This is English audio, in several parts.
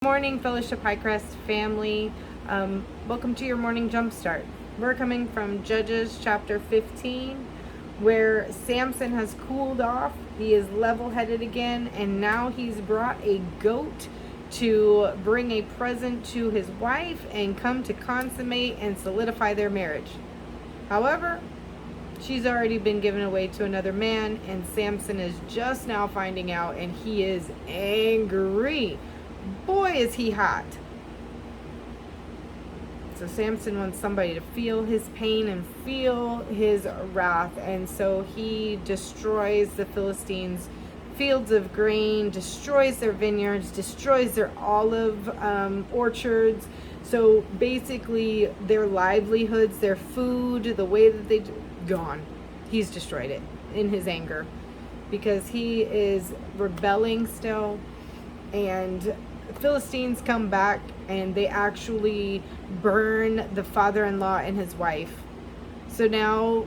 Morning, Fellowship Hi-Crest family. Welcome to your morning Jumpstart. We're coming from Judges chapter 15, where Samson has cooled off. He is level-headed again, and now he's brought a goat to bring a present to his wife and come to consummate and solidify their marriage. However, she's already been given away to another man, and Samson is just now finding out, and he is angry. Boy, is he hot. So Samson wants somebody to feel his pain and feel his wrath, and so he destroys the Philistines' fields of grain, destroys their vineyards, destroys their olive orchards. So basically their livelihoods, their food, the way that gone. He's destroyed it in his anger because he is rebelling still. And Philistines come back and they actually burn the father-in-law and his wife. So now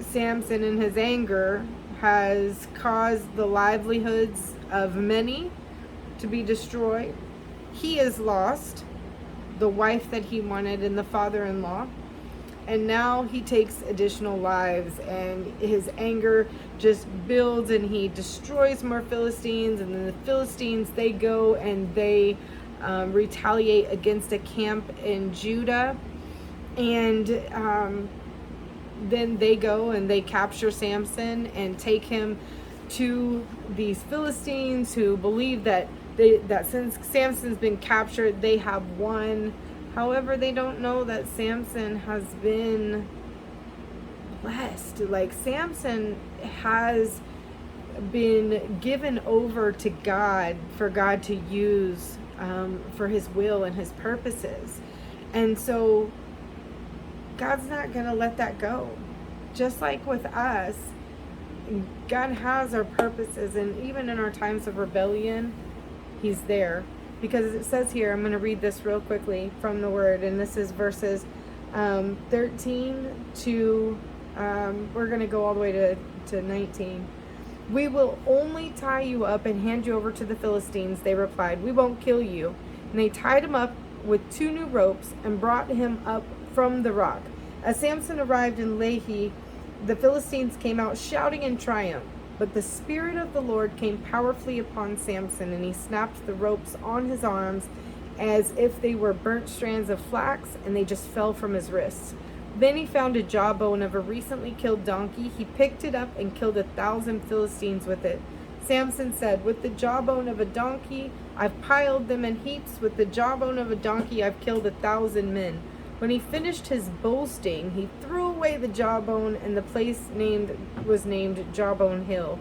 Samson, in his anger, has caused the livelihoods of many to be destroyed. He has lost the wife that he wanted and the father-in-law. And now he takes additional lives, and his anger just builds, and he destroys more Philistines. And then the Philistines, they go and they retaliate against a camp in Judah. And then they go and they capture Samson and take him to these Philistines who believe that since Samson's been captured, they have won. However, they don't know that Samson has been blessed. Like, Samson has been given over to God for God to use for his will and his purposes. And so God's not going to let that go. Just like with us, God has our purposes, and even in our times of rebellion, he's there. Because it says here, I'm going to read this real quickly from the word, and this is verses 13 to, we're going to go all the way to 19. "We will only tie you up and hand you over to the Philistines," they replied. "We won't kill you." And they tied him up with 2 new ropes and brought him up from the rock. As Samson arrived in Lehi, the Philistines came out shouting in triumph. But the Spirit of the Lord came powerfully upon Samson, and he snapped the ropes on his arms as if they were burnt strands of flax, and they just fell from his wrists. Then he found a jawbone of a recently killed donkey. He picked it up and killed 1,000 Philistines with it. Samson said, "With the jawbone of a donkey, I've piled them in heaps. With the jawbone of a donkey, I've killed 1,000 men." When he finished his boasting, he threw away the jawbone, and the place was named Jawbone Hill.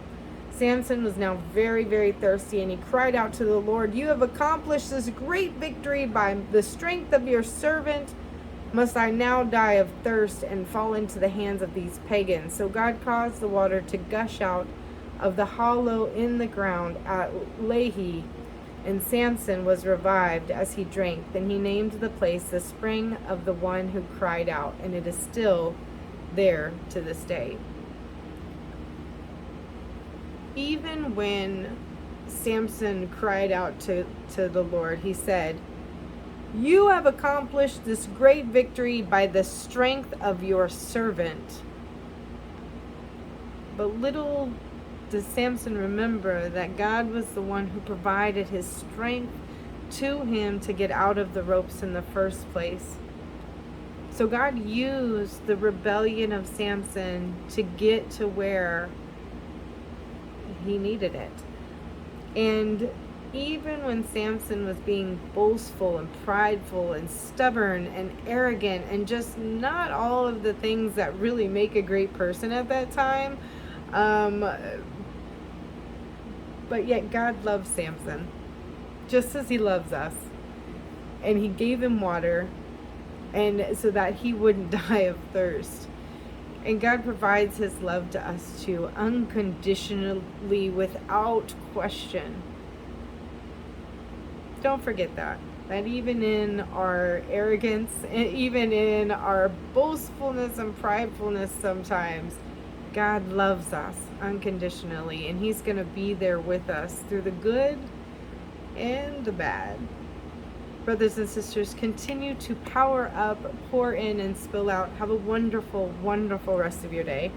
Samson was now very, very thirsty, and he cried out to the Lord, "You have accomplished this great victory by the strength of your servant. Must I now die of thirst and fall into the hands of these pagans?" So God caused the water to gush out of the hollow in the ground at Lehi, and Samson was revived as he drank. Then he named the place the spring of the one who cried out, and it is still there to this day. Even when Samson cried out to the Lord, he said, "You have accomplished this great victory by the strength of your servant." But little does Samson remember that God was the one who provided his strength to him to get out of the ropes in the first place. So God used the rebellion of Samson to get to where he needed it. And even when Samson was being boastful and prideful and stubborn and arrogant and just not all of the things that really make a great person at that time, but yet God loves Samson just as he loves us, and he gave him water and so that he wouldn't die of thirst. And God provides his love to us too, unconditionally, without question. Don't forget that even in our arrogance, even in our boastfulness and pridefulness sometimes, God loves us unconditionally, and he's going to be there with us through the good and the bad. Brothers and sisters, continue to power up, pour in, and spill out. Have a wonderful, wonderful rest of your day.